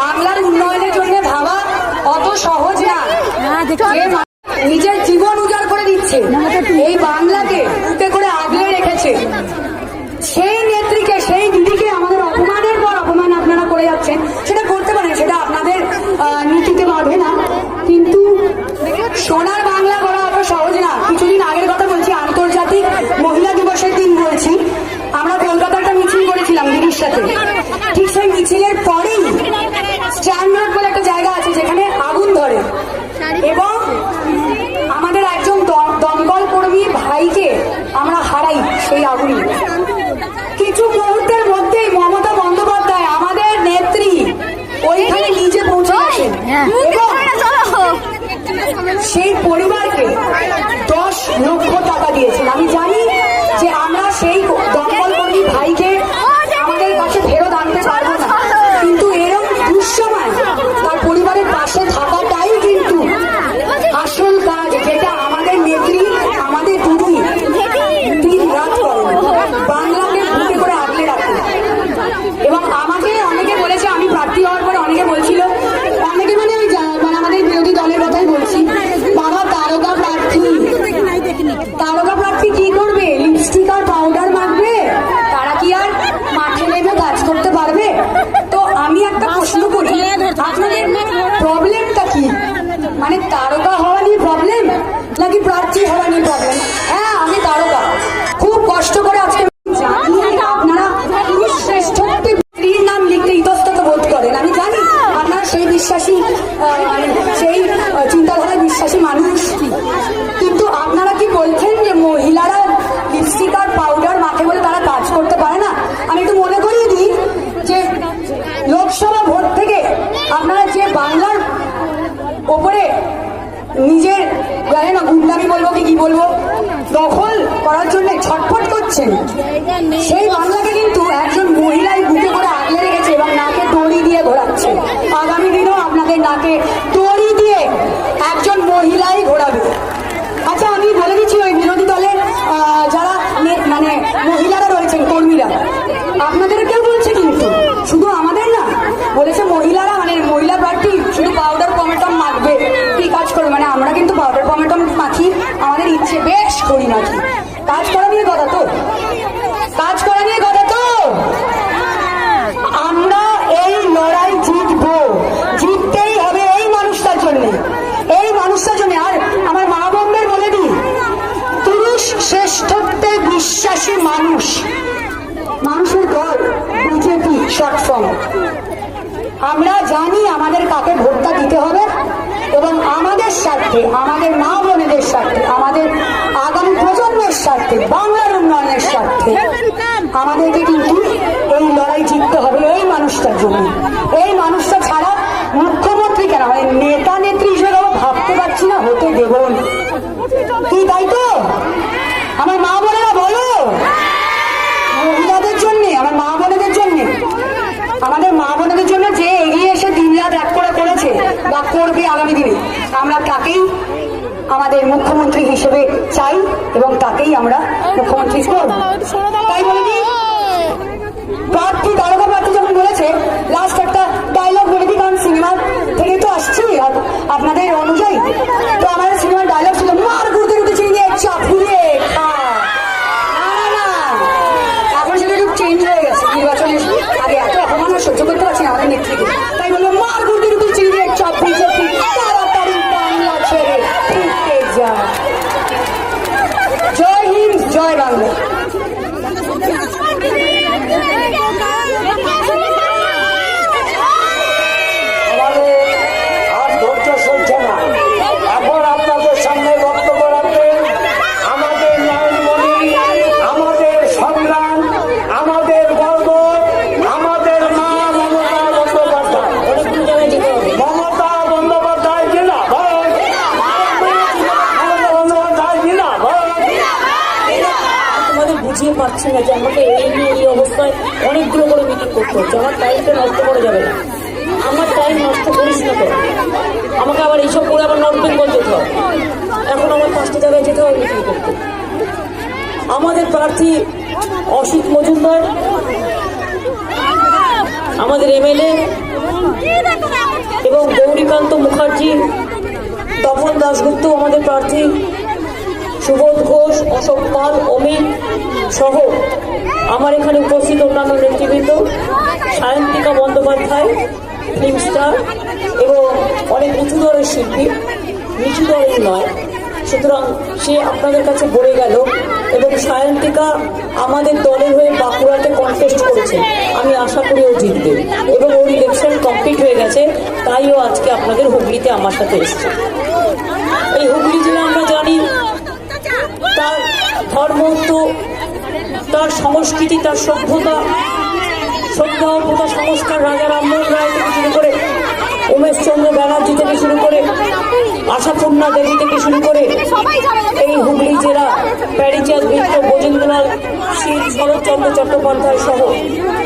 বাংলার উন্নয়নের জন্য ভাবা অত সহজ না। নিজের জীবন উজাড় করে দিচ্ছে, এই বাংলাকে উঠে করে আগলে রেখেছে, সেই নেত্রীকে, সেই দিদিকে আমাদের অপমানের পর অপমান আপনারা করে যাচ্ছেন। সেটা করতে পারেন, সেটা আপনাদের নীতিতে বাঁধে না, কিন্তু সোনার বাংলা করা অত সহজ না। কিছুদিন আগের কথা বলছি, আন্তর্জাতিক মহিলা দিবসের দিন বলছি, আমরা কলকাতার একটা মিছিল করেছিলাম দিদির সাথে। ঠিক সেই মিছিলের পরেই স্ট্যান্ড রোড বলে একটা জায়গা আছে যেখানে আগুন ধরে, এবং আমাদের একজন দমকল কর্মী ভাইকে আমরা হারাই সেই আগুনে। কিছু মুহূর্তের মধ্যেই মমতা বন্দ্যোপাধ্যায়, আমাদের নেত্রী, ওইখানে নিজে পৌঁছে গেছেন এবং সেই পরিবারকে 10 লক্ষ টাকা দিয়েছেন। আমি জানি যে আমরা সেই দমকল কর্মী ভাইকে আমাদের কাছে ফেরত আনতে পারবো না, কিন্তু এরকম দুঃসময় তার পরিবারের পাশে থাকাটাই কিন্তু আসল কাজ, যেটা আমাদের নেত্রী, আমাদের দিদি দিন রাত করেন, বাংলাকে বুকে করে আগলে রাখেন। এবং আমাকে অনেকে বলেছে, আমি প্রার্থী হওয়ার পরে অনেকে বলছিল, অনেকে মানে ওই আমাদের বিরোধী দলের কথাই বলছি, বাবা তারকা প্রার্থী কি করবে? লিপস্টিক আর পাউডার মাখবে, তারা কি আর মাঠে নেমে কাজ করতে পারবে? তো আমি একটা প্রশ্ন করি, আপনাদের প্রবলেমটা কি? মানে তারকা হওয়া নিয়ে প্রবলেম নাকি প্রার্থী হওয়া নিয়ে প্রবলেম? হ্যাঁ, আমি তারকা, খুব কষ্ট করে আজকে আপনারা স্ত্রীর নাম লিখতে ইতস্তত বোধ করেন। আমি জানি আপনারা সেই বিশ্বাসী, সেই চিন্তাধারায় বিশ্বাসী মানুষ, কিন্তু আপনারা কি বলছেন যে মহিলারা লিপস্টিক আর পাউডার মাখে বলে তারা কাজ করতে পারে না? আমি একটু মনে করিয়ে দিই যে লোকসভা ভোট থেকে আপনারা যে বাংলার ওপরে নিজের জানেন না গুন্ডামি বলবো কি বলবো দখল করার জন্য ছটফট করছেন, সেই বাংলাকে কিন্তু একজন মহিলাই বুকে করে আগলে রেখেছে এবং নাকে দড়ি দিয়ে ঘোরাচ্ছে। আগামী দিনেও আপনাদের নাকে দড়ি দিয়ে একজন মহিলাই ঘোরাবে। আচ্ছা, আমি বলে দিচ্ছি, ওই বিরোধী দলের যারা মানে মহিলারা রয়েছেন, কর্মীরা, আপনাদের কেউ বলছে কিন্তু, শুধু আমাদের না, বলেছে মহিলারা, মানে মহিলা প্রার্থী শুধু পাউডার পমেটম মাখবে, কি কাজ করবে? মানে আমরা কিন্তু পাউডার পমেটম মাখি, আমাদের ইচ্ছে বেশ করি নাকি। কাজ করা নিয়ে কথা তো, কাজ করা নিয়ে কথা তো। আমরা এই লড়াই জিতবো, জিততেই হবে এই মানুষটার জন্য, এই মানুষটার জন্য। আর আমার মা বোনদের বলে দিই, পুরুষ শ্রেষ্ঠত্বে বিশ্বাসী মানুষ, মানুষের দল বিজেপি শর্ট ফর্ম। আমরা জানি আমাদের কাকে ভোটটা দিতে হবে এবং আমাদের স্বার্থে, আমাদের মা বোনেদের স্বার্থে, আমাদের আগামী প্রজন্মের স্বার্থে, বাংলার উন্নয়নের স্বার্থে আমাদেরকে কিন্তু এই লড়াই জিততে হবে এই মানুষটার জন্য। এই মানুষটা ছাড়া মুখ্যমন্ত্রী কেন, মানে নেতা নেত্রী হিসেবে ভাবতে পারছি না, হতে দেব কি? তাই তো আমার মা বোনেরা বলো, মহিলাদের জন্য, আমার মা বোনেদের জন্য, আমাদের মা বোনেদের জন্য যে এগিয়ে এসে দিন রাত এক করে করেছে বা করবে আগামী দিনে, আমরা তাকেই আমাদের মুখ্যমন্ত্রী হিসেবে চাই এবং তাকেই আমরা মুখ্যমন্ত্রী করব। তাই বলে দিই, প্রার্থী, তারকা প্রার্থী যখন বলেছে, লাস্ট একটা ডায়লগ বলে দিই, কারণ সিনেমা থেকে তো আসছি আপনাদের অনুযায়ী, তো আমাদের সিনেমার ডায়লগ ছিল, মার ঘুরতে ঘুরতে চিনিয়ে চাপিয়ে খা। না, এখন সেটা একটু চেঞ্জ হয়ে গেছে নির্বাচনের আগে, এত অপমান সহ্য করতে পারছি না আমাদের নেত্রীকে, তাই বললো মার ঘুরতে ঘুরতে চিনিয়ে চাপ বিজেপি তাড়াতাড়ি বাংলা ছেড়ে ফিরতে যা। জয় হিন্দ, জয় বাংলা। পাচ্ছি না যে আমাকে এই নিয়ে এই অবস্থায় অনেকগুলো করে মিটিং করতে হচ্ছে। আমার টাইমটা নষ্ট করে যাবে না, আমার টাইম নষ্ট করিস না তো। আমাকে আবার এইসব করে আবার নর্থ বেঙ্গল যেতে হবে, এখন আমার 5টা জায়গায় যেতে হবে মিটিং করতে। আমাদের প্রার্থী অসিত মজুমদার আমাদের এমএলএ এবং গৌরীকান্ত মুখার্জি, তপন দাশগুপ্ত আমাদের প্রার্থী, সুবোধ ঘোষ, অশোক পাল, অমিত সহ আমার এখানে উপস্থিত অন্যান্য নেতৃবৃন্দ, সায়ন্তিকা বন্দ্যোপাধ্যায় ফিল্ম স্টার এবং অনেক উঁচু দরের শিল্পী, নিচু দরের নয়। সুতরাং সে আপনাদের কাছে বলে গেল এবং সায়ন্তিকা আমাদের দলের হয়ে বাঁকুড়াতে কন্টেস্ট করেছে, আমি আশা করি ও জিতবে এবং ওর ইলেকশন কমপ্লিট হয়ে গেছে, তাই ও আজকে আপনাদের হুগলিতে আমার সাথে এসছে। এই হুগলি জেলা আমরা জানি তার ধর্ম, তার সংস্কৃতি, তার সভ্যতা, সভ্যতা সংস্কার, রাজা রামমোহন রায় থেকে শুরু করে উমেশচন্দ্র ব্যানার্জি থেকে শুরু করে আশাপূর্ণা দেবী থেকে শুরু করে এই হুগলি জেলা প্যারিচাঁদ মিত্র, ব্রজেন্দ্রলাল শীল, শরৎচন্দ্র চট্টোপাধ্যায় সহ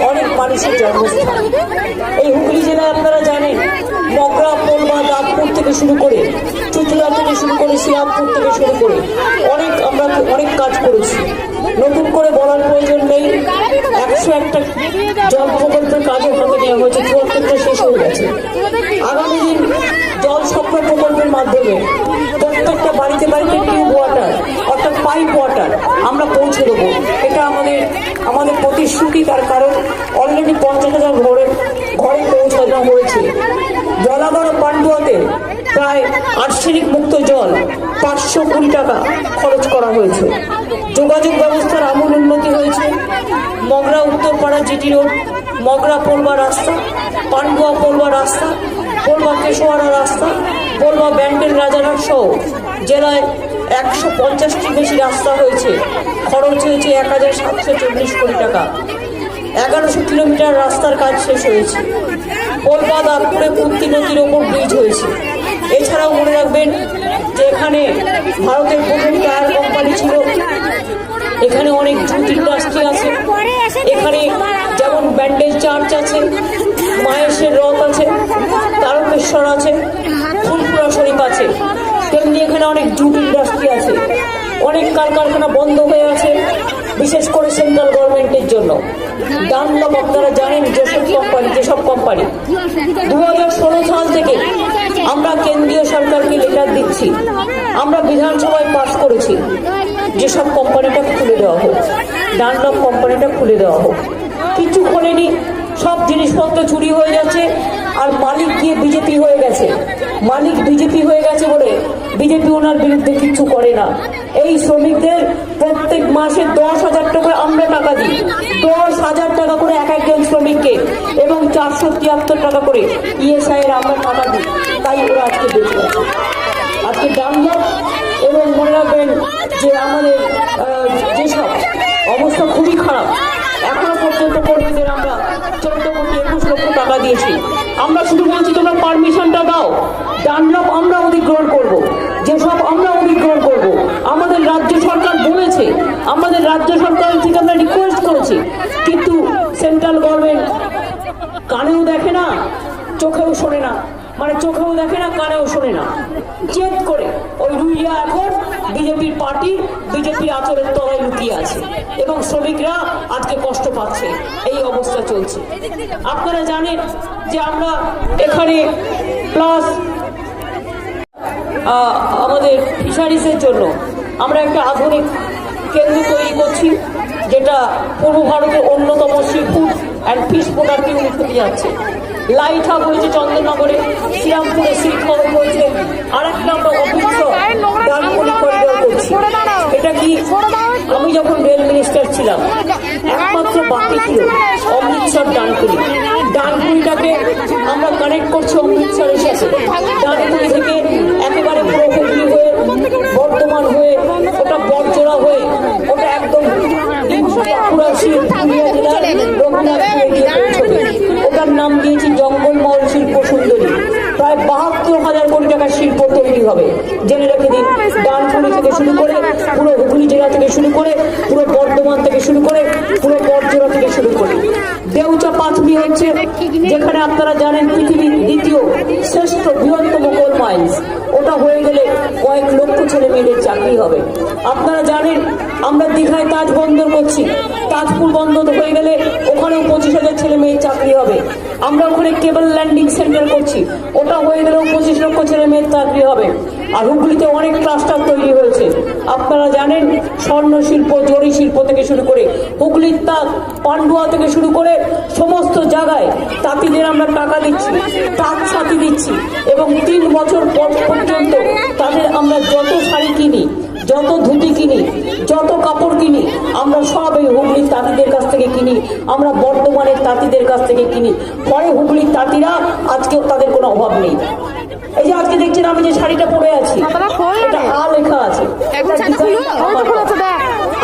অনেক মানুষের জন্মস্থান। এই হুগলি জেলায় আপনারা জানেন মগরা, পোলবা, দাঁতপুর থেকে শুরু করে চুচুড়া থেকে শুরু করে শ্রীরামপুর থেকে শুরু করে আমরা অনেক কাজ করেছি। নতুন করে বলার প্রয়োজন নেই, 101টা জল প্রকল্পের কাজও হাতে নেওয়া হয়েছে, 74টা শেষ হয়ে গেছে। আগামী দিন জল স্বপ্ন প্রকল্পের মাধ্যমে প্রত্যেকটা বাড়িতে বাড়িতে টিউব ওয়াটার অর্থাৎ পাইপ ওয়াটার আমরা পৌঁছে দেবো। এটা আমাদের প্রতিশ্রুতি, তার কারণ অলরেডি 50,000 ঘরে পৌঁছানো হয়েছে। জলাগড় পান্ডুয়াতে প্রায় আর্সেনিক মুক্ত জল 500 কোটি টাকা খরচ করা হয়েছে। যোগাযোগ ব্যবস্থার আমূল উন্নতি হয়েছে। মগরা উত্তরপাড়া জিটি রোড, মগরা পোলবা রাস্তা, পান্ডুয়া পোলবা রাস্তা, পোলবা কেশোয়াড়া রাস্তা, পোলবা ব্যান্ডেল রাজারহাট সহ জেলায় 150টির বেশি রাস্তা হয়েছে। খরচ হয়েছে 1740 কোটি টাকা। 1100 কিলোমিটার রাস্তার কাজ শেষ হয়েছে। পোলবা দাঁতপুরে কুন্তি নদীর ওপর ব্রিজ হয়েছে। এছাড়াও মনে রাখবেন যে এখানে ভারতের প্রথম টায়ার কোম্পানি ছিল, এখানে অনেক জুট ইন্ডাস্ট্রি আছে, এখানে যেমন ব্যান্ডেজ চার্চ আছে, মাহেশের রথ আছে, তারকেশ্বর আছে, ফুলপুরা শরীফ আছে, তেমনি এখানে অনেক জুট ইন্ডাস্ট্রি আছে। অনেক কারখানা বন্ধ হয়ে আছে, বিশেষ করে সেন্ট্রাল গভর্নমেন্টের জন্য। ডানলপ আপনারা জানেন যেসব কোম্পানি 2016 সাল থেকে আমরা কেন্দ্রীয় সরকারকে লেটার দিচ্ছি, আমরা বিধানসভায় পাস করেছি যেসব কোম্পানিটা খুলে দেওয়া হোক, ডানলপ কোম্পানিটা খুলে দেওয়া হোক। কিছু খোলেনি, সব জিনিসপত্র চুরি হয়ে যাচ্ছে, আর মালিক গিয়ে বিজেপি হয়ে গেছে। মালিক বিজেপি হয়ে গেছে বলে বিজেপি ওনার বিরুদ্ধে কিছু করে না। এই শ্রমিকদের প্রত্যেক মাসে 10,000 টাকা আমরা টাকা দিই, 10,000 টাকা করে এক একজন শ্রমিককে, এবং 473 টাকা করে ইএসআই এর আমরা টাকা দিই। তাই ওরা আজকে বেঁচে আছে। আজকে ডানলপ এবং মনে রাখবেন যে আমাদের যেসব অবস্থা খুবই খারাপ, এখনো পর্যন্ত কর্মীদের আমরা 14,21 লক্ষ টাকা দিয়েছি। আমরা শুধু বলছি তোমরা পারমিশনটা দাও, ডানলপ আমরা অধিগ্রহণ করব, যেসব আমরা অধিগ্রহণ করব। আমাদের রাজ্য সরকার বলেছে, আমাদের রাজ্য সরকারের থেকে আমরা রিকোয়েস্ট করেছি, কিন্তু সেন্ট্রাল গভর্নমেন্ট কানেও দেখে না, চোখেও শোনে না, চোখেও দেখে না, কানেও শোনে না। জেদ করে ওই রুইয়া এখন বিজেপির পার্টি, বিজেপির আচরের তলায় লুকিয়ে আছে এবং শ্রমিকরা আজকে কষ্ট পাচ্ছে। এই অবস্থা চলছে। আপনারা জানেন যে আমরা এখানে প্লাস আমাদের ফিশারিজের জন্য আমরা একটা আধুনিক কেন্দ্র তৈরি করছি, যেটা পূর্ব ভারতের অন্যতম sea food and fish product unit হতে যাচ্ছে। লাইট হাব হয়েছে চন্দননগরে, শ্রীরামপুরে সিল্ক কলম হয়েছে, আর একটা আমরা অমৃতসর ডানকুনি করিডোর করছি। এটা কি আমি যখন রেল মিনিস্টার ছিলাম একমাত্র বাকি ছিল অমৃতসর ডানকুনিটাকে আমরা কানেক্ট করছি অমৃতসরের সাথে। ডানকুনি থেকে একেবারে পুরো হুগলি হয়ে বর্ধমান হয়ে ওটা বড়জোড়া হয়ে ওটা একদম বাঁকুড়া পুরুলিয়া জেলার রঘুনাথপুরে গিয়ে পৌঁছবে। ওটার নাম দিয়েছি জঙ্গলমহল শিল্প সুন্দরী। প্রায় 72,000 কোটি টাকার শিল্প তৈরি হবে। জেনে রেখে দিন, ডানকুনি থেকে শুরু করে পুরো হুগলি জেলা থেকে শুরু করে পুরো বর্ধমান থেকে শুরু করে পুরো বড়জোড়া থেকে শুরু করে দেউচা পাথমি হচ্ছে, যেখানে আপনারা জানেন পৃথিবীর দ্বিতীয় শ্রেষ্ঠ বৃহত্তম কোল মাইন্স। ওটা হয়ে গেলে কয়েক লক্ষ ছেলে মেয়েদের চাকরি হবে। আপনারা জানেন আমরা দীঘায় তাজ বন্দর করছি, তাজপুর বন্ধ হয়ে গেলে ওখানেও 25,000 ছেলে মেয়ের চাকরি হবে। আমরা ওখানে কেবল ল্যান্ডিং সেন্টার করছি, ওটা হয়ে গেলেও 25 লক্ষ ছেলে মেয়ের চাকরি হবে। আর হুগলিতে অনেক ক্লাস্টার তৈরি হয়েছে। আপনারা জানেন, স্বর্ণ শিল্প, জরি শিল্প থেকে শুরু করে হুগলির তাঁত, পান্ডুয়া থেকে শুরু করে সমস্ত জায়গায় তাঁতিদের আমরা টাকা দিচ্ছি, তাঁত সাথী দিচ্ছি, এবং 3 বছর পর্যন্ত তাদের আমরা যত শাড়ি কিনি, যত ধুতি কিনি, যত কাপড় কিনি, আমরা সব এই হুগলির তাঁতিদের কাছ থেকে কিনি। আমরা বর্ধমানের তাঁতিদের কাছ থেকে কিনি। পরে হুগলির তাঁতিরা আজকেও তাদের কোনো অভাব নেই। এই যে আজকে দেখছেন আমি যে শাড়িটা পরে আছি, এটা লেখা আছে,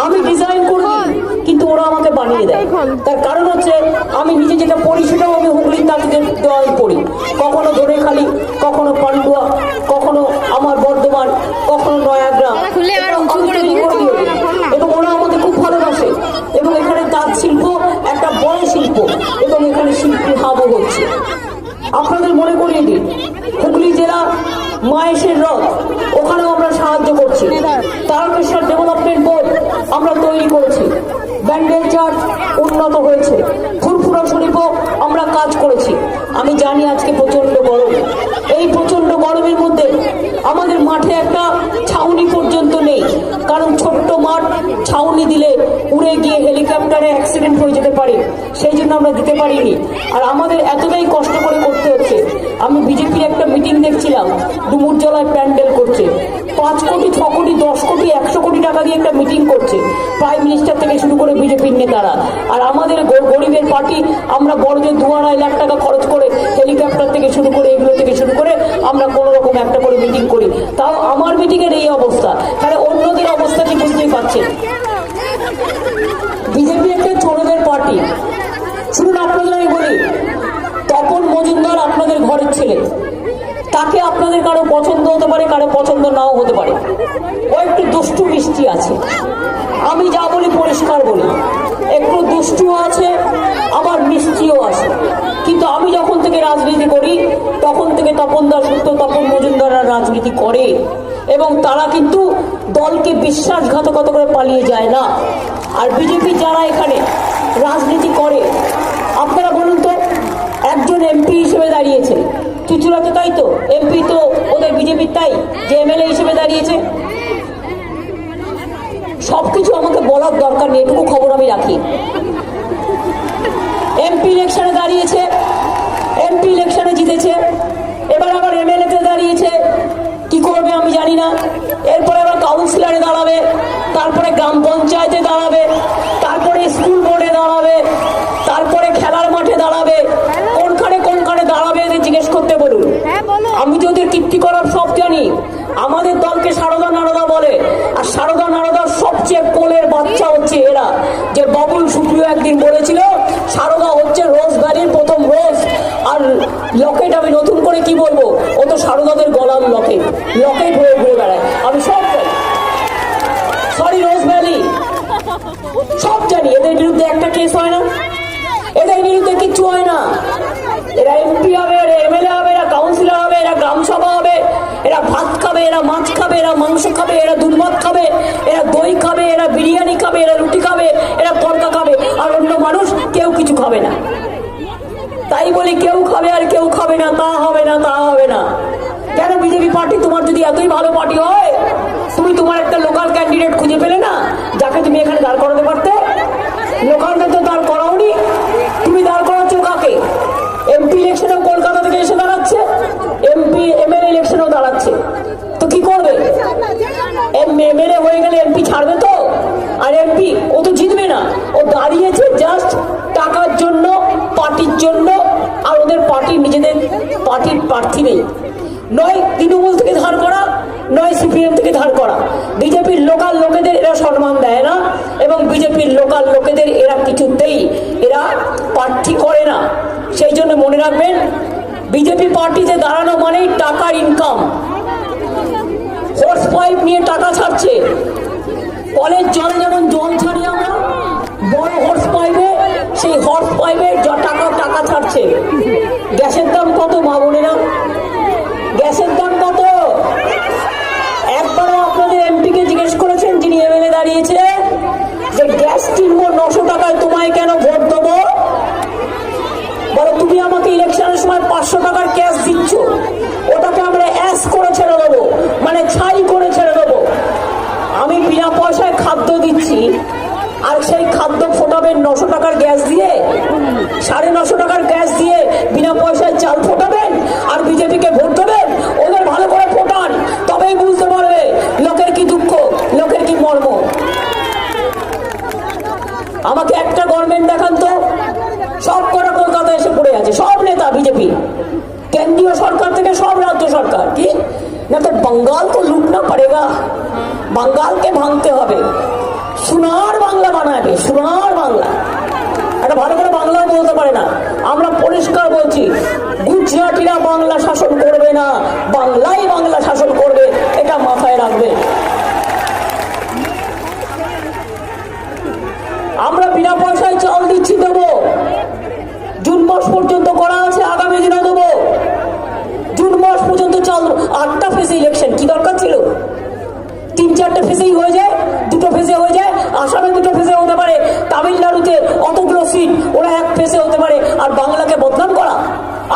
আমি ডিজাইন করে দিই, কিন্তু ওরা আমাকে বানিয়ে দেয়। তার কারণ হচ্ছে আমি নিজে যেটা পড়ি সেটাও আমি হুগলির তাঁতিদের দেওয়াই পড়ি। কখনো ধনেখালি, কখনো পান্ডুয়া, কখনো আমার বর্ধমান, কখনো নয়াগ্রাম, এবং ওরা আমাকে খুব ভালোবাসে। এবং এখানে তাঁত শিল্প একটা বড় শিল্প, এবং এখানে শিল্পী হাবও হচ্ছে। আপনাদের মনে করিয়ে দিই, হুগলি জেলা মাহেশের রথ, ওখানেও আমরা সাহায্য করছি। তারকেশ্বর ডেভেলপমেন্ট বোর্ড আমরা তৈরি করেছি। ব্যান্ডেল চার্চ উন্নত হয়েছে। ফুরফুরা শরীফও আমরা কাজ করেছি। আমি জানি আজকে প্রচন্ড গরম, এই প্রচন্ড গরমের মধ্যে আমাদের মাঠে একটা ছাউনি পর্যন্ত নেই। কারণ ছোট্ট মাঠ, ছাউনি দিলে উড়ে গিয়ে হেলিকপ্টারে অ্যাক্সিডেন্ট হয়ে যেতে পারে, সেই জন্য আমরা দিতে পারিনি। আর আমাদের এতটাই কষ্ট করে করতে হচ্ছে। আমি বিজেপির একটা মিটিং দেখছিলাম, ডুমুরজলায় প্যান্ডেল করছে, 5 কোটি, 6 কোটি, 10 কোটি, 100 কোটি টাকা দিয়ে একটা মিটিং করছে প্রাইম মিনিস্টার থেকে শুরু করে বিজেপির নেতারা। আর আমাদের গরিবের পার্টি, আমরা বড় যে 2-2.5 লাখ টাকা খরচ করে হেলিকপ্টার থেকে শুরু করে এগুলো থেকে শুরু করে আমরা কোনো রকম একটা করে মিটিং করি। তাও আমার মিটিংয়ের এই অবস্থা, তাহলে অন্যদের অবস্থা কি বুঝতেই পারছেন। বিজেপি একটা ছোটদের পার্টি। শুনুন, আপনাদের আমি বলি, তপন মজুমদার আপনাদের ঘরের ছেলে, তাকে আপনাদের কারো পছন্দ হতে পারে, কারো পছন্দ নাও হতে পারে। ও একটু দুষ্টু মিষ্টি আছে, আমি যা বলি পরিষ্কার বলি, একটু দুষ্টুও আছে, আবার মিষ্টিও আছে। কিন্তু আমি যখন থেকে রাজনীতি করি তখন থেকে তপনদার সত্য তপন মজুমদাররা রাজনীতি করে, এবং তারা কিন্তু দলকে বিশ্বাসঘাতকতা করে পালিয়ে যায় না। আর বিজেপি যারা এখানে রাজনীতি করে, আপনারা বলুন তো, একজন এমপি হিসেবে দাঁড়িয়েছে চুচুড়াতে, তাই তো? এমপি তো ওদের বিজেপির, তাই যে এমএলএ হিসেবে দাঁড়িয়েছে। সবকিছু আমাকে বলার দরকার নেই, এটুকু খবর আমি রাখি। এমপি ইলেকশনে দাঁড়িয়েছে, এমপি ইলেকশনে জিতেছে, এবার আবার এমএলএ তে দাঁড়িয়েছে, কি করবে আমি জানি না। এরপরে আবার কাউন্সিলরে দাঁড়াবে, তারপরে গ্রাম পঞ্চায়েতে দাঁড়াবে, তারপরে স্কুল বোর্ডে দাঁড়াবে, তারপরে খেলার মাঠে দাঁড়াবে। কোনখানে দাঁড়াবে এদের জিজ্ঞেস করতে বলুন। আমি যে ওদের কীর্তি করার সব জানি। আমাদের দলকে সারদা নারদা বলে, আর সারদা নারদার সবচেয়ে কোলের বাচ্চা হচ্ছে এরা। যে বাবুল সুপ্রিয় একদিন বলেছিল সারদা হচ্ছে রোজ ভ্যালির প্রথম রোজ। আর লকেট, আমি নতুন করে কি বলবো, ও তো সারদাদের গলার লকেট হয়ে ঘুরে বেড়ায়। আমি সব জানি, সরি রোজ ভ্যালি সব জানি। এদের বিরুদ্ধে একটা কেস হয় না, এদের বিরুদ্ধে কিচ্ছু হয় না। এরা এমপি হবে, এরা এমএলএ হবে, এরা কাউন্সিলর হবে, এরা গ্রাম সভা হবে, এরা ভাত খাবে, এরা মাছ খাবে, এরা মাংস খাবে, এরা দুধ ভাত খাবে, এরা দই খাবে, এরা বিরিয়ানি খাবে, এরা রুটি খাবে, এরা তরকা খাবে, আর অন্য মানুষ কেউ কিছু খাবে না। তাই বলি কেউ খাবে আর কেউ খাবে না, তা হবে না, তা হবে না। কেন? বিজেপি পার্টি তোমার যদি এতই ভালো পার্টি হয়, তুমি তোমার একটা লোকাল ক্যান্ডিডেট খুঁজে পেলে না, যাকে তুমি এখানে দাঁড় করাতে পারতে? লোকালকে তো দাঁড় করাওনি, তুমি দাঁড় করাচ্ছ কাকে? এমপি ইলেকশনেও কলকাতা থেকে এসে দাঁড়াচ্ছে, এমপি এমএলএ ইলেকশনেও দাঁড়াচ্ছে, তো কি করবে? এমএলএ হয়ে গেলে এমপি ছাড়বে তো? আর এমপি ও তো জিতবে না, ও দাঁড়িয়েছে জাস্ট টাকার জন্য, পার্টির জন্য। আর ওদের পার্টি, নিজেদের পার্টির প্রার্থী নেই, নয় তৃণমূল থেকে ধার করা, নয় সিপিএম থেকে ধার করা। বিজেপির লোকাল লোকেদের এরা সম্মান দেয় না, এবং বিজেপির লোকাল লোকেদের এরা কিছুতেই এরা প্রার্থী করে না। সেই জন্য মনে রাখবেন, বিজেপি পার্টিতে দাঁড়ানো মানেই টাকার ইনকাম। হোর্স পাইপ নিয়ে টাকা ছাড়ছে, কলের জলে যেমন জল ছাড়ি আমরা, বড় হোর্স পাইপে, সেই হোর্স পাইপে টাকা ছাড়ছে। গ্যাসের দাম কত মা বোনেরা? গ্যাসের দাম কত? একবারও আপনাদের এমপিকে জিজ্ঞেস করেছেন, যিনি এমএলএ দাঁড়িয়েছে, যে গ্যাস কিনবো 900 টাকা 500 টাকার ক্যাশ দিচ্ছ, ওটাকে আমরা অ্যাশ করে ছেড়ে দেবো, মানে ছাই করে ছেড়ে দেবো। আমি বিনা পয়সায় খাদ্য দিচ্ছি, আর সেই খাদ্য ফোটাবেন 900 টাকার গ্যাস দিয়ে, 950 টাকার গ্যাস দিয়ে বিনা পয়সায় চাল ফোটাবেন, আর বিজেপিকে ভোট দেবেন। ওদের ভালো করে ফোটান, তবেই বুঝতে পারবে লোকের কি দুঃখ, লোকের কি মর্ম। আমাকে একটা গভর্নমেন্ট দেখান তো, সব কটা কলকাতা এসে পড়ে আছে, সব নেতা বিজেপি, কেন্দ্রীয় সরকার থেকে সব রাজ্য সরকার। কি না, তো बंगाल को लूटना पड़ेगा, बंगालকে ভাঙতে হবে, সোনার বাংলা বানাবে, সোনার বাংলা। একটা ভালো করে বাংলাও বলতে পারে না। আমরা পরিষ্কার বলছি, গুজরাটিরা বাংলা শাসন করবে না, বাংলাই বাংলা শাসন করবে, এটা মাথায় রাখবে। আমরা বিনা পয়সায় চাল দিচ্ছি, দেবো। জুন মাস পর্যন্ত করা আছে, আগামী দিনে দেবো। জুন মাস পর্যন্ত চাল। 8টা ফেজে ইলেকশন, কি দরকার ছিল? 3-4টে ফেজেই হয়ে যায়, 2টো ফেজে হয়ে যায়। আসামে 2টো ফেজে হতে পারে, তামিলনাড়ুতে অতগুলো সিট, ওরা 1 ফেজে হতে পারে। আর বাংলাকে বদনাম করা,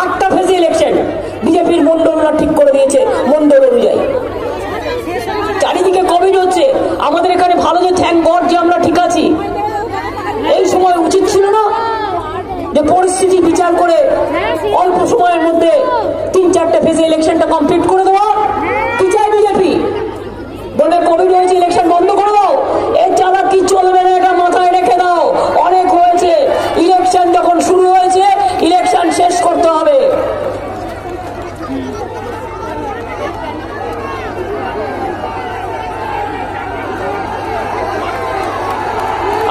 8টা ফেজে ইলেকশন। বিজেপির মন্ডলরা ঠিক করে দিয়েছে মন্ডল অনুযায়ী। চারিদিকে কোভিড হচ্ছে, আমাদের এখানে ভালো যে থ্যাংক গড যে আমরা ঠিক আছি। এই সময় উচিত ছিল না যে পরিস্থিতি বিচার করে অল্প সময়ের মধ্যে 3-4টে ফেজে ইলেকশনটা কমপ্লিট করে দেওয়া? কি চাই বিজেপি? বলে কোভিড হয়েছে, ইলেকশন বন্ধ করে দাও। এর চালা কি চলবে না, এটা মাথায় রেখে দাও। অনেক হয়েছে, ইলেকশন যখন শুরু হয়েছে, ইলেকশন শেষ করতে হবে।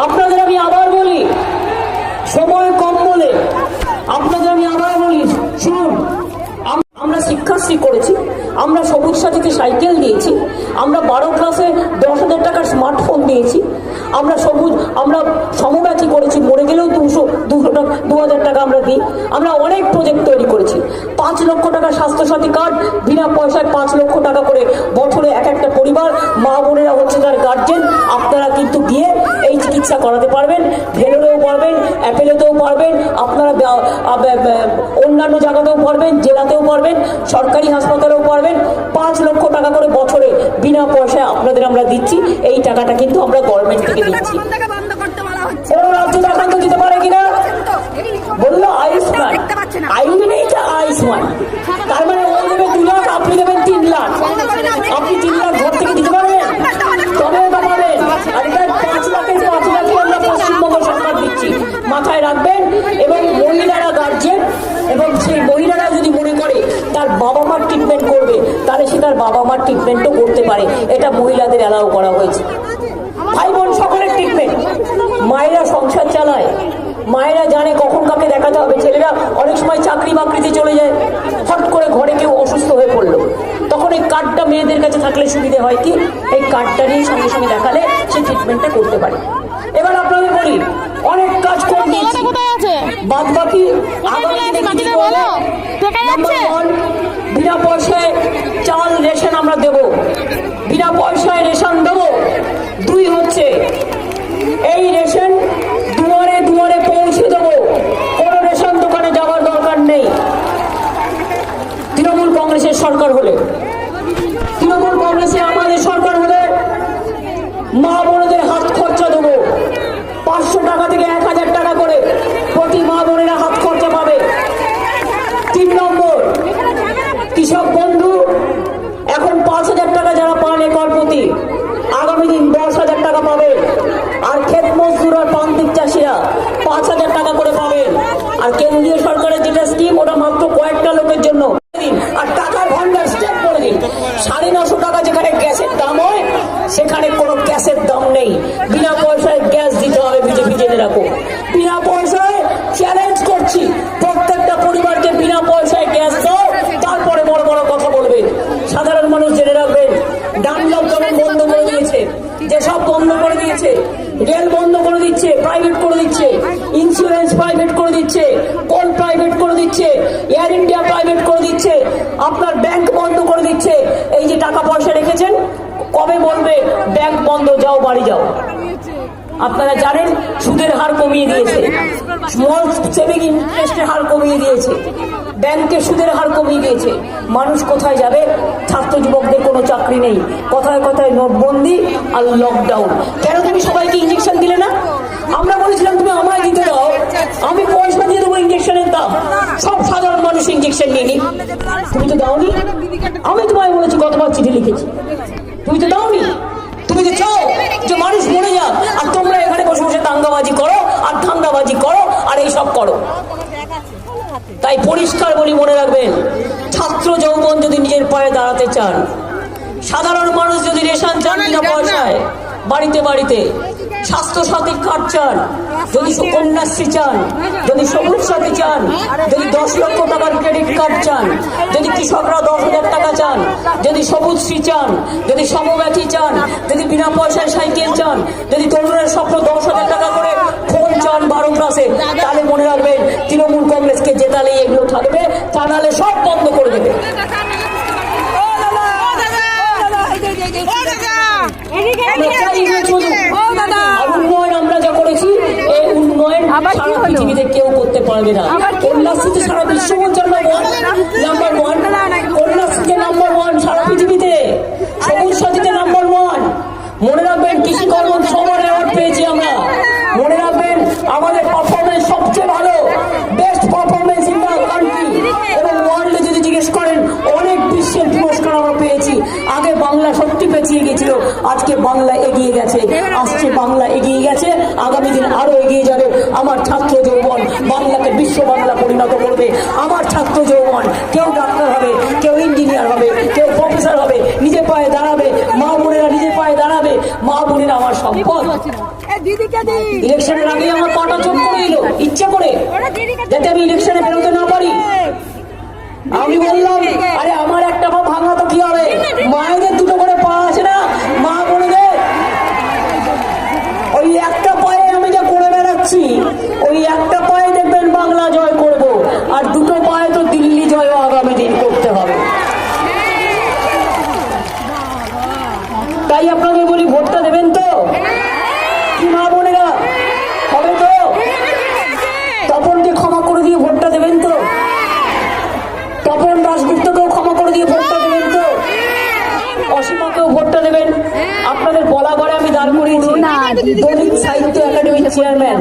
আপনাদের আমি আবার বলি, সময় কম বলে আপনাদের আমি আবার বলি, শুনুন। আমরা শিক্ষাশ্রী করেছি, আমরা সবুজ সাথীতে সাইকেল দিয়েছি, আমরা 12 ক্লাসে 10,000 টাকার স্মার্টফোন দিয়েছি, আমরা সমব্যাথী করেছি, মরে গেলেও 2,000 টাকা আমরা দিই। আমরা অনেক প্রজেক্ট তৈরি করেছি। 5 লক্ষ টাকা স্বাস্থ্যসাথী কার্ড, বিনা পয়সায় 5 লক্ষ টাকা করে বছরে এক একটা পরিবার, মা বোনেরা হচ্ছে তার গার্জেন, আপনারা কিন্তু গিয়ে এই চিকিৎসা করাতে পারবেন। ভেলোরেও পারবেন, অ্যাপেলেতেও পারবেন, আপনারা অন্যান্য জায়গাতেও পারবেন, জেলাতেও পারবেন, সরকারি হাসপাতালেও পারবেন। 5 লক্ষ টাকা করে বছরে বিনা পয়সায় আপনাদের আমরা দিচ্ছি। এই টাকাটা কিন্তু আমরা গভর্নমেন্ট থেকে দিচ্ছি। কোন রাজ্য টাকা তো দিতে পারে কিনা? বললো আয়ুষ্মান, আয়ু নেই তো আয়ুষ্মান, তার মানে ও দেবে 2 লাখ, আপনি দেবেন 3 লাখ। আপনি 3 লাখ ঘর থেকে দিতে পারবেন, তবে ওটা পাবেন। আর এটা 5 লাখের 5 লাখই আমরা পশ্চিমবঙ্গ সরকার দিচ্ছি, মাথায় রাখবেন। এবং মহিলারা গার্জেন, এবং সেই মহিলারা যদি মনে করে তার বাবা মার ট্রিটমেন্ট করবে, তাহলে সে তার বাবা মার ট্রিটমেন্টও করতে পারে। এটা মহিলাদের অ্যালাউ করা হয়েছে। ভাই বোন সকলের ট্রিটমেন্ট। মায়েরা সংসার চালায়, মায়েরা জানে কখন কাকে দেখাতে হবে। ছেলেরা অনেক সময় চাকরি বাকরিতে চলে যায়, হট করে ঘরে কেউ অসুস্থ হয়ে পড়লো, তখন এই কার্ডটা মেয়েদের কাছে থাকলে সুবিধে হয় কি, এই কার্ডটা নিয়ে সঙ্গে সঙ্গে দেখালে সে ট্রিটমেন্টটা করতে পারে। এবার আপনাদের বলি, অনেক কাজ করে দিয়েছি, বাদ বাকি বিনা পয়সায় চাল রেশন আমরা দেব, বিনা পয়সায় রেশন দেবো। 2 হচ্ছে এই রেশন দুয়ারে দুয়ারে পৌঁছে দেবো, কোনো রেশন দোকানে যাওয়ার দরকার নেই। তৃণমূল কংগ্রেসের সরকার হলে, তৃণমূল কংগ্রেসে আমাদের সরকার হলে মা বোনদের হাত খরচা দেবো। 500 টাকা থেকে 1,000 টাকা করে প্রতি মা বোনেরা হাত খরচা পাবে। 3 নম্বর, কৃষক বন্ধু এখন 5,000 টাকা যারা পান একর প্রতি, আগামী দিন 10,000 টাকা পাবে। আর ক্ষেত মজদুর আর প্রান্তিক চাষিরা 5,000 টাকা করে পাবেন। আর কেন্দ্রীয় সরকারের যেটা স্কিম, ওটা মাত্র কয়েকটা লোকের জন্য। আর টাকার ভান্ডার স্টেপ করে দিন। 950 টাকা যেখানে গ্যাসের দাম হয়, সেখানে কোনো গ্যাসের দাম নেই। বিনা পয়সায় গ্যাস দিতে হবে। বিজেপি জেনে রাখো, বিনা পয়সায় চ্যালেঞ্জ করছি, প্রত্যেকটা পরিবারকে বিনা পয়সায় গ্যাস দাও, তারপরে বড় বড় কথা বলবে। সাধারণ মানুষ জেনে রাখবেন, ডানলপ যেমন বন্ধ করে দিয়েছে, যেসব বন্ধ করে দিয়েছে, রেল বন্ধ করে দিচ্ছে, প্রাইভেট করে দিচ্ছে, ইন্স্যুরেন্স প্রাইভেট করে দিচ্ছে, কোল প্রাইভেট করে দিচ্ছে, এয়ার ইন্ডিয়া প্রাইভেট করে দিচ্ছে, আপনার ব্যাংক বন্ধ করে দিচ্ছে। এই যে টাকা পয়সা রেখেছেন, কবে বলবে ব্যাংক বন্ধ, যাও বাড়ি যাও? আপনারা জানেন সুদের হার কমিয়ে দিয়েছে, স্মল সেভিং ইন্টারেস্টের হার কমিয়ে দিয়েছে, ব্যাংকের সুদের হার কমিয়ে দিয়েছে। মানুষ কোথায় যাবে? ছাত্র যুবকদের কোনো চাকরি নেই, কথায় কথায় নোটবন্দি আর লকডাউন। কেন তুমি সবাইকে ইঞ্জেকশন দিলে না? আমরা বলেছিলাম তুমি আমায় দিতে দাও, আমি পয়সা দিয়ে দেবো ইঞ্জেকশনের দাম, সব সাধারণ মানুষ ইঞ্জেকশন নিয়ে নি। তুমি তো দাওনি। আমি তোমায় বলেছি, গতবার চিঠি লিখেছি, তুমি তো দাওনি। তুমি তো চাও যে মানুষ মরে যাক, আর তোমরা এখানে বসে বসে দাঙ্গাবাজি করো আর ধান্দাবাজি করো আর এইসব করো। তাই পরিষ্কার বলি, মনে রাখবেন, ছাত্র যৌবন যদি নিজের পায়ে দাঁড়াতে চান, সাধারণ মানুষ যদি রেশন চান বিনা পয়সায় বাড়িতে বাড়িতে, স্বাস্থ্য সাথী কার্ড চান, যদি কন্যাশ্রী চান, যদি সবুজ সাথী চান, যদি 10 লক্ষ টাকার ক্রেডিট কার্ড চান, যদি কৃষকরা 10,000 টাকা চান, যদি সবুজ শ্রী চান, যদি সমব্যাথী চান, যদি বিনা পয়সায় সাইকেল চান, যদি তরুণের স্বপ্ন 10,000 টাকা করে ফোন চান 12 ক্লাসে, তাহলে মনে রাখবেন তৃণমূল কংগ্রেসকে জেতালেই এগুলো থাকবে, তা নাহলে সব বন্ধ করে দেবে। উন্নয়ন আমরা যা করেছি, এই উন্নয়ন সারা পৃথিবীতে কেউ করতে পারবে না। কন্যাশ্রীতে সারা বিশ্ব নাম্বার ওয়ান, কন্যাশ্রীতে নাম্বার ওয়ান সারা পৃথিবীতে, সবুজ সাথীতে নাম্বার ওয়ান। মনে রাখবেন কৃষি কর্ম সবার অ্যাওয়ার্ড পেয়েছি আমরা। মনে রাখবেন আমাদের পারফরমেন্স সবচেয়ে ভালো, best performance in the country, এবং ওয়ার্ল্ডে যদি জিজ্ঞেস করেন অনেক বিশ্বের পুরস্কার আমরা পেয়েছি। আগে বাংলা সত্যি পেছিয়ে গেছিল, আজকে বাংলা এগিয়ে গেছে, আসছে বাংলা এগিয়ে গেছে, আগামী দিন আরো এগিয়ে যাবে। আমার ছাত্র যৌবন বাংলাকে বিশ্ব বাংলা পরিণত করবে। আমার ছাত্র যৌবন কেউ ডাক্তার হবে, কেউ ইঞ্জিনিয়ার হবে, কেউ প্রফেসর হবে, নিজে পায়ে দাঁড়াবে, মা বোনেরা নিজে পায়ে দাঁড়াবে। মা বোনেরা আমার সম্পদ। ইলেকশনের আগে আমার কটা চোখ করে এলো ইচ্ছে করে, যাতে আমি ইলেকশনে বেরোতে না পারি। আমি বললাম, আরে আমার একটা পা ভাঙা তো কি হবে, মায়েদের দুটো করে পা আছে না, মা বোনেদের, ওই একটা পায়ে আমি যা করে বেড়াচ্ছি, ওই একটা পায়ে দেখবেন বাংলা জয় করব, আর দুটো পায়ে তো দিল্লি জয় আগামী দিন করতে হবে। তাই আপনাদের বলি, ভোটটা দেবেন তো? কি মা বোনেরা, হবে তো? তপনকে ক্ষমা করে দিয়ে ভোটটা দেবেন তো? তপন দাশগুপ্তকেও ক্ষমা করে দিয়ে ভোটটা দেবেন তো? অসীমাকেও ভোটটা দেবেন? আপনাদের বলা ঘরে আমি দাঁড় করিয়েছি দলিত সাহিত্য একাডেমির চেয়ারম্যান,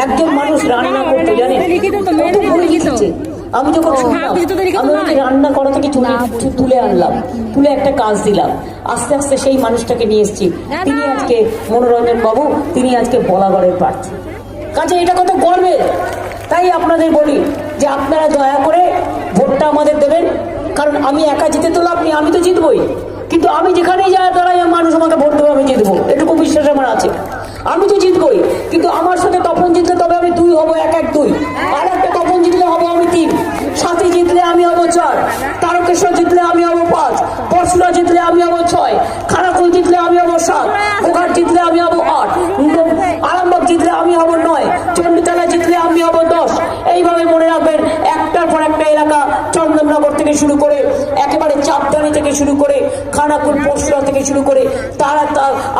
একজন মানুষ রান্না করতে জানেন, কত ভুল লিখেছে। আমি যখন শুনলাম, আমি ওকে রান্না করা থেকে তুলে আনলাম, তুলে একটা কাজ দিলাম, আস্তে আস্তে সেই মানুষটাকে নিয়ে এসেছি। তিনি আজকে মনোরঞ্জন বাবু, তিনি আজকে বলাগড়ের প্রার্থী। কাজে এটা কত গর্বের। তাই আপনাদের বলি যে আপনারা দয়া করে ভোটটা আমাদের দেবেন, কারণ আমি একা জিতে তো লাভ নেই, আমি তো জিতবই, কিন্তু আমি যেখানেই যাই দাঁড়াই মানুষ আমাকে ভোট দেবো, আমি জিতবো, এটুকু বিশ্বাস আমার আছে। আমি তো জিতবই, কিন্তু আমার সাথে তপন জিতলে তবে আমি 2 হবো, 1-1-2, আর একটা তপন জিতলে হবো আমি 3, সাথী জিতলে আমি হবো 4, তারকেশ্বর জিতলে আমি হবো 5, পরশুরা জিতলে আমি হবো 6, খানাকুল জিতলে আমি হবো 7, গোঘাট জিতলে আমি হবো 8, আরামবাগ জিতলে আমি হবো 9, চণ্ডীতলা জিতলে আমি হবো 10। এইভাবে মনে রাখবেন, একটার পর একটা এলাকা, চন্দননগর থেকে শুরু করে একেবারে চাপদানি থেকে শুরু করে খানাকুল, পরশুরা থেকে শুরু করে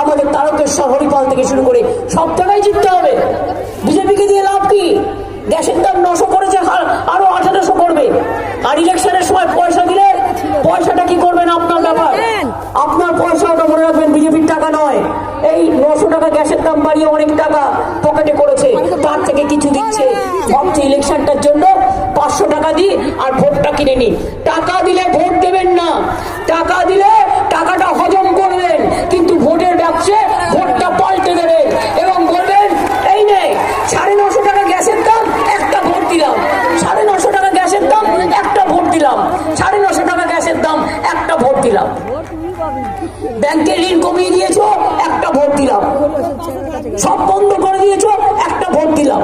আমাদের তারকেশ্বর, হরিপাল থেকে শুরু করে সব জায়গায় জিততে হবে। বিজেপিকে দিয়ে লাভ কি? গ্যাসের দাম 900 করেছে, আরো 1800 করবে। আর ইলেকশনের সময় পয়সা দিলে পয়সাটা কি করবেন আপনার ব্যাপার, আপনার পয়সা, ওটা মনে রাখবেন বিজেপির টাকা নয়। এই 900 টাকা গ্যাসের দাম বাড়িয়ে অনেক টাকা পকেটে করেছে, তার থেকে কিছু দিচ্ছে। ভাবছে ইলেকশনটার জন্য 500 টাকা দিই আর ভোটটা কিনে নি। টাকা দিলে ভোট দেবেন না, টাকা দিলে টাকাটা হজম করবেন, কিন্তু ভোটের ব্যবসা ভোটটা পাল্টে দেবেন এবং বলবেন এই নে 950 টাকা গ্যাসের দাম, একটা ভোট দিলাম, 950 টাকা গ্যাসের দাম, একটা ভোট দিলাম, 950 টাকা গ্যাসের দাম, একটা ভোট দিলাম। ব্যাংকের ঋণ কমিয়ে দিয়েছো, একটা ভোট দিলাম। সব বন্ধ করে দিয়েছো, একটা ভোট দিলাম।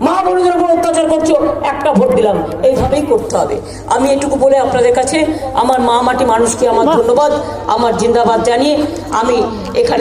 মা বোনদের উপর অত্যাচার করছো, একটা ভোট দিলাম। এইভাবেই করতে হবে। আমি এটুকু বলে আপনাদের কাছে আমার মা মাটি মানুষকে আমার ধন্যবাদ, আমার জিন্দাবাদ জানিয়ে আমি এখানে